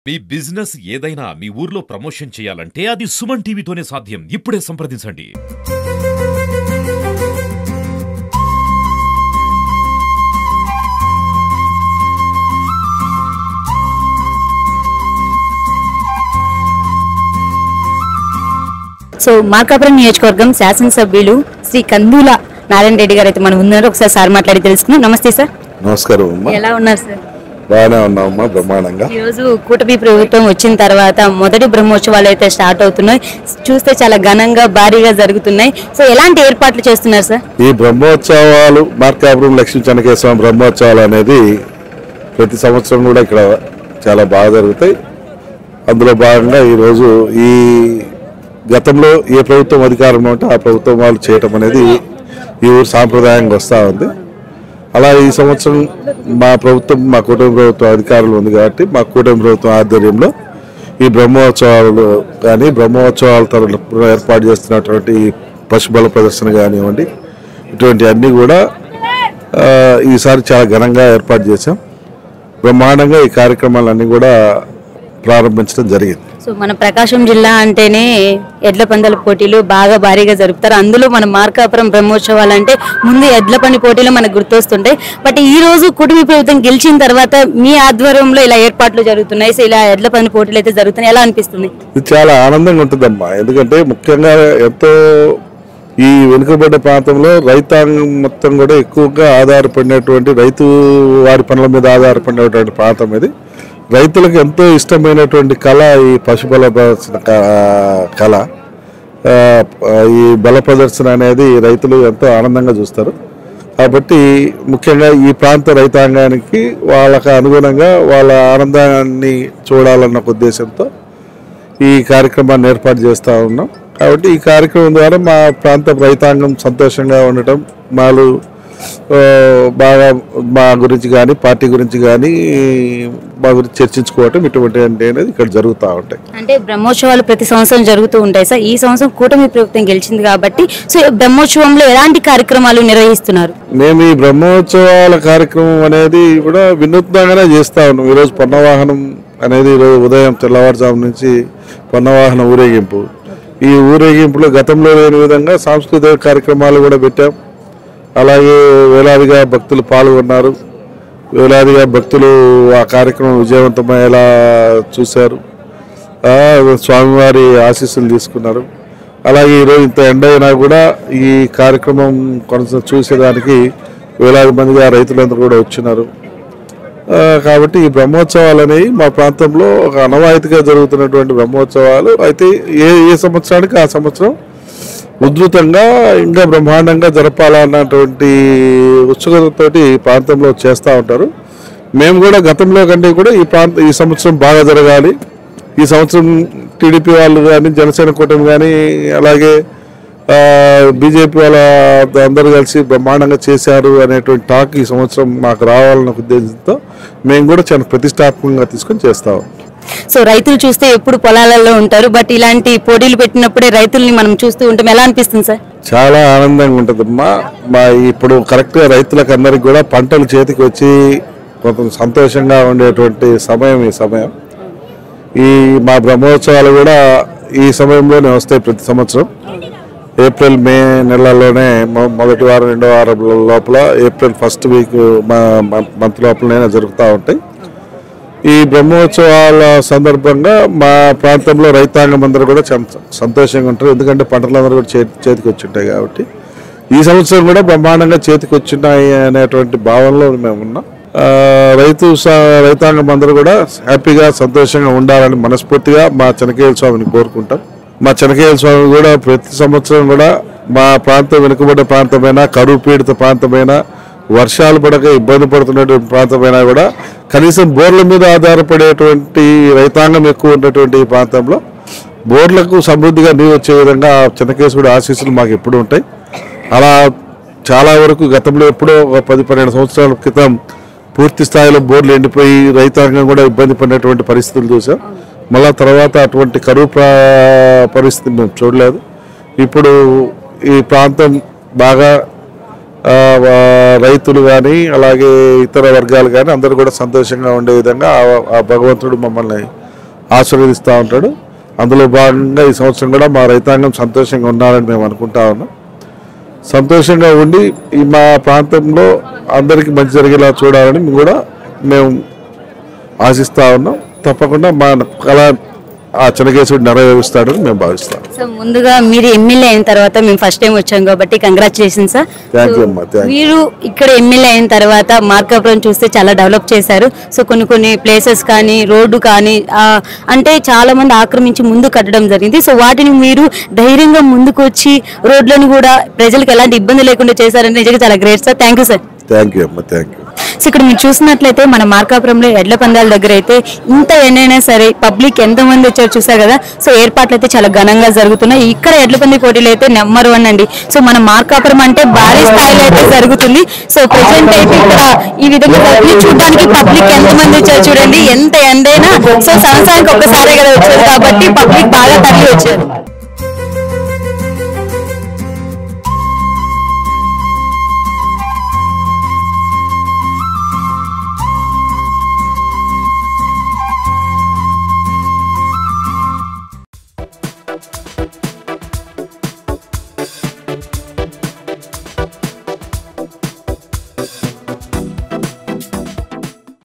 మీ business ఏదైనా మీ ఊర్లో promotion చేయాలంటే అది సుమన్ టీవీతోనే సాధ్యం. ఇప్పుడే సంప్రదించండి. సో మార్కాపురం నియోజకవర్గం శాసనసభ్యులు శ్రీ కందుల నారాయణ రెడ్డి గారు అయితే మనం ఉన్నారు. ఒకసారి సార్ మాట్లాడి తెలుసుకుందాం. నమస్తే సార్. నమస్కారం అమ్మా. ఎలా ఉన్నారు సార్? బాగానే ఉన్నామమ్మా, బ్రహ్మాండంగా. ఈరోజు కూటమి ప్రభుత్వం వచ్చిన తర్వాత మొదటి బ్రహ్మోత్సవాలు అయితే స్టార్ట్ అవుతున్నాయి. చూస్తే చాలా ఘనంగా భారీగా జరుగుతున్నాయి. సో ఎలాంటి ఏర్పాట్లు చేస్తున్నారు సార్? ఈ బ్రహ్మోత్సవాలు మార్కాపురం లక్ష్మీ చెన్నకేశవ బ్రహ్మోత్సవాలు అనేది ప్రతి సంవత్సరం కూడా ఇక్కడ చాలా బాగా జరుగుతాయి. అందులో భాగంగా ఈరోజు ఈ గతంలో ఏ ప్రభుత్వం అధికారంలో ఉంటే ఆ ప్రభుత్వం వాళ్ళు చేయటం అనేది ఈ ఊరు సాంప్రదాయంగా వస్తూ ఉంది. అలా ఈ సంవత్సరం మా ప్రభుత్వం, మా కూటమి ప్రభుత్వం అధికారులు ఉంది కాబట్టి మా కూటమి ప్రభుత్వం ఆధ్వర్యంలో ఈ బ్రహ్మోత్సవాలు కానీ బ్రహ్మోత్సవాల తరఫున ఏర్పాటు చేస్తున్నటువంటి పశుబల ప్రదర్శన కానివ్వండి, ఇటువంటి అన్నీ కూడా ఈసారి చాలా ఘనంగా ఏర్పాటు చేశాం. బ్రహ్మాండంగా ఈ కార్యక్రమాలన్నీ కూడా ప్రారంభించడం జరిగింది. సో మన ప్రకాశం జిల్లా అంటేనే ఎడ్ల పందాల పోటీలు బాగా భారీగా జరుపుతారు. అందులో మన మార్కాపురం బ్రహ్మోత్సవాలు అంటే ముందు ఎడ్ల పండి పోటీలు మనకు గుర్తొస్తుంటాయి. బట్ ఈ రోజు కూటమి ప్రభుత్వం గెలిచిన తర్వాత మీ ఆధ్వర్యంలో ఇలా ఏర్పాట్లు జరుగుతున్నాయి. సో ఇలా ఎడ్ల పంది పోటీలు అయితే జరుగుతున్నాయి. ఎలా అనిపిస్తుంది? ఇది చాలా ఆనందంగా ఉంటుందమ్మా. ఎందుకంటే ముఖ్యంగా ఎంతో ఈ వెనుకబడ్డ ప్రాంతంలో రైతాంగం మొత్తం కూడా ఎక్కువగా ఆధారపడినటువంటి రైతు వారి పనుల మీద ఆధారపడినటువంటి ప్రాంతం ఇది. రైతులకు ఎంతో ఇష్టమైనటువంటి కళ ఈ పశుబల ప్రదర్శన కళ. ఈ బల ప్రదర్శన అనేది రైతులు ఎంతో ఆనందంగా చూస్తారు. కాబట్టి ముఖ్యంగా ఈ ప్రాంత రైతాంగానికి వాళ్ళకు అనుగుణంగా వాళ్ళ ఆనందాన్ని చూడాలన్న ఉద్దేశంతో ఈ కార్యక్రమాన్ని ఏర్పాటు చేస్తూ ఉన్నాం. కాబట్టి ఈ కార్యక్రమం ద్వారా మా ప్రాంత రైతాంగం సంతోషంగా ఉండటం, వాళ్ళు బాగా మా గురించి కానీ పార్టీ గురించి కానీ మా గురించి చర్చించుకోవటం, ఇటువంటి అనేది ఇక్కడ జరుగుతూ ఉంటాయి. అంటే బ్రహ్మోత్సవాలు ప్రతి సంవత్సరం జరుగుతూ ఉంటాయి సార్. ఈ సంవత్సరం కూటమి ప్రభుత్వం గెలిచింది కాబట్టి సో బ్రహ్మోత్సవంలో ఎలాంటి కార్యక్రమాలు నిర్వహిస్తున్నారు? మేము ఈ బ్రహ్మోత్సవాల కార్యక్రమం అనేది కూడా వినూత్నంగానే చేస్తూ ఉన్నాం. ఈరోజు పన్నవాహనం అనేది ఈరోజు ఉదయం తెల్లవారుజాము నుంచి పన్నవాహన ఊరేగింపు. ఈ ఊరేగింపులో గతంలో లేని విధంగా సాంస్కృతిక కార్యక్రమాలు కూడా పెట్టాం. అలాగే వేలాదిగా భక్తులు పాల్గొన్నారు. వేలాదిగా భక్తులు ఆ కార్యక్రమం విజయవంతమయ్యేలా చూశారు. స్వామివారి ఆశీస్సులు తీసుకున్నారు. అలాగే ఈరోజు ఇంత ఎండ అయినా కూడా ఈ కార్యక్రమం చూసేదానికి వేలాది మందిగా రైతులందరూ కూడా వచ్చినారు. కాబట్టి ఈ బ్రహ్మోత్సవాలు అనేవి మా ప్రాంతంలో ఒక అనవాయితీగా జరుగుతున్నటువంటి బ్రహ్మోత్సవాలు అయితే ఏ సంవత్సరానికి ఆ సంవత్సరం ఉధృతంగా ఇంకా బ్రహ్మాండంగా జరపాలన్నటువంటి ఉత్సుకతతోటి ప్రాంతంలో చేస్తూ ఉంటారు. మేము కూడా గతంలో కంటే కూడా ఈ సంవత్సరం బాగా జరగాలి, ఈ సంవత్సరం టీడీపీ వాళ్ళు కానీ జనసేన కూటమి కానీ అలాగే బీజేపీ వాళ్ళ అందరూ కలిసి బ్రహ్మాండంగా చేశారు అనేటువంటి టాక్ ఈ సంవత్సరం మాకు రావాలన్న ఉద్దేశంతో మేము కూడా చాలా ప్రతిష్టాత్మకంగా తీసుకొని చేస్తాం. సో రైతులు చూస్తే ఎప్పుడు పొలాలలో ఉంటారు, బట్ ఇలాంటి పోటీలు పెట్టినప్పుడే రైతుల్ని మనం చూస్తూ ఉంటాం. ఎలా అనిపిస్తుంది సార్? చాలా ఆనందంగా ఉంటుందమ్మా. మా ఇప్పుడు కరెక్ట్గా రైతులకు అందరికి కూడా పంటలు చేతికి వచ్చి కొంత సంతోషంగా ఉండేటువంటి సమయం ఈ సమయం. ఈ మా బ్రహ్మోత్సవాలు కూడా ఈ సమయంలోనే వస్తాయి. ప్రతి సంవత్సరం ఏప్రిల్ మే నెలల్లోనే మొదటి వారం రెండో వారం లోపల ఏప్రిల్ ఫస్ట్ వీక్ మంత్ లోపలనే జరుగుతూ ఉంటాయి. ఈ బ్రహ్మోత్సవాల సందర్భంగా మా ప్రాంతంలో రైతాంగం అందరూ కూడా సంతోషంగా ఉంటారు. ఎందుకంటే పంటలందరూ కూడా చేతికి వచ్చి ఉంటాయి కాబట్టి ఈ సంవత్సరం కూడా బ్రహ్మాండంగా చేతికి వచ్చినాయి అనేటువంటి భావనలో మేము ఉన్నాం. రైతాంగం అందరూ కూడా హ్యాపీగా సంతోషంగా ఉండాలని మనస్ఫూర్తిగా మా చెనకేశ్వర స్వామిని కోరుకుంటాం. మా చెనకేశ్వర స్వామి కూడా ప్రతి సంవత్సరం కూడా మా ప్రాంతం వెనుకబడ్డ ప్రాంతమైనా, కరువు పీడిత ప్రాంతమైనా, వర్షాలు పడక ఇబ్బంది పడుతున్నటువంటి ప్రాంతమైనా కూడా కనీసం బోర్ల మీద ఆధారపడేటువంటి రైతాంగం ఎక్కువ ఉన్నటువంటి ఈ ప్రాంతంలో బోర్లకు సమృద్ధిగా నీరు వచ్చే విధంగా చెన్నకేశ్వరుడి ఆశీస్సులు మాకు ఎప్పుడు ఉంటాయి. అలా చాలా వరకు గతంలో ఎప్పుడో 10-12 సంవత్సరాల క్రితం పూర్తి స్థాయిలో బోర్లు ఎండిపోయి రైతాంగం కూడా ఇబ్బంది పడినటువంటి పరిస్థితులు చూసాం. మళ్ళా తర్వాత అటువంటి కరువు పరిస్థితి మేము చూడలేదు. ఇప్పుడు ఈ ప్రాంతం బాగా రైతులు కానీ అలాగే ఇతర వర్గాలు కానీ అందరూ కూడా సంతోషంగా ఉండే విధంగా ఆ భగవంతుడు మమ్మల్ని ఆశీర్వదిస్తూ ఉంటాడు. అందులో భాగంగా ఈ సంవత్సరం కూడా మా రైతాంగం సంతోషంగా ఉండాలని మేము అనుకుంటా ఉన్నాం. సంతోషంగా ఉండి ఈ మా ప్రాంతంలో అందరికీ మంచి జరిగేలా చూడాలని మేము ఆశిస్తూ ఉన్నాం. తప్పకుండా మా కళ ఆ చెన్నకేశవుడు నెరవేరుస్తాడని మేము భావిస్తాం. సో ముందుగా మీరు ఎమ్మెల్యే అయిన తర్వాత మేము ఫస్ట్ టైం వచ్చాం కాబట్టి కంగ్రాచులేషన్స్ సార్. థ్యాంక్ యూ అమ్మా. మీరు ఇక్కడ ఎమ్మెల్యే అయిన తర్వాత మార్కాపురం చూస్తే చాలా డెవలప్ చేశారు. సో కొన్ని ప్లేసెస్ కానీ రోడ్డు కానీ అంటే చాలా మంది ఆక్రమించి ముందు కట్టడం జరిగింది. సో వాటిని మీరు ధైర్యంగా ముందుకు వచ్చి రోడ్లను కూడా ప్రజలకు ఎలాంటి ఇబ్బంది లేకుండా చేశారంటే నిజంగా చాలా great sir. Thank you sir. Thank you అమ్మా. Thank you. సో ఇక్కడ మీరు చూసినట్లయితే మన మార్కాపురంలో ఎడ్ల పందాల దగ్గర అయితే ఇంత ఎండైనా సరే పబ్లిక్ ఎంతమంది వచ్చారో చూసారు కదా. సో ఏర్పాట్లు అయితే చాలా ఘనంగా జరుగుతున్నాయి. ఇక్కడ ఎడ్ల పంది పోటీలు అయితే నెంబర్ 1 అండి. సో మన మార్కాపురం అంటే భారీ స్థాయిలో అయితే జరుగుతుంది. సో ప్రెసెంట్ అయితే ఇక్కడ ఈ విధంగా చూడడానికి పబ్లిక్ ఎంతమంది వచ్చారు చూడండి. ఎంత ఎండైనా సో సంవత్సరానికి ఒక్కసారే కదా వచ్చారు కాబట్టి పబ్లిక్ బాగా తరలి వచ్చారు.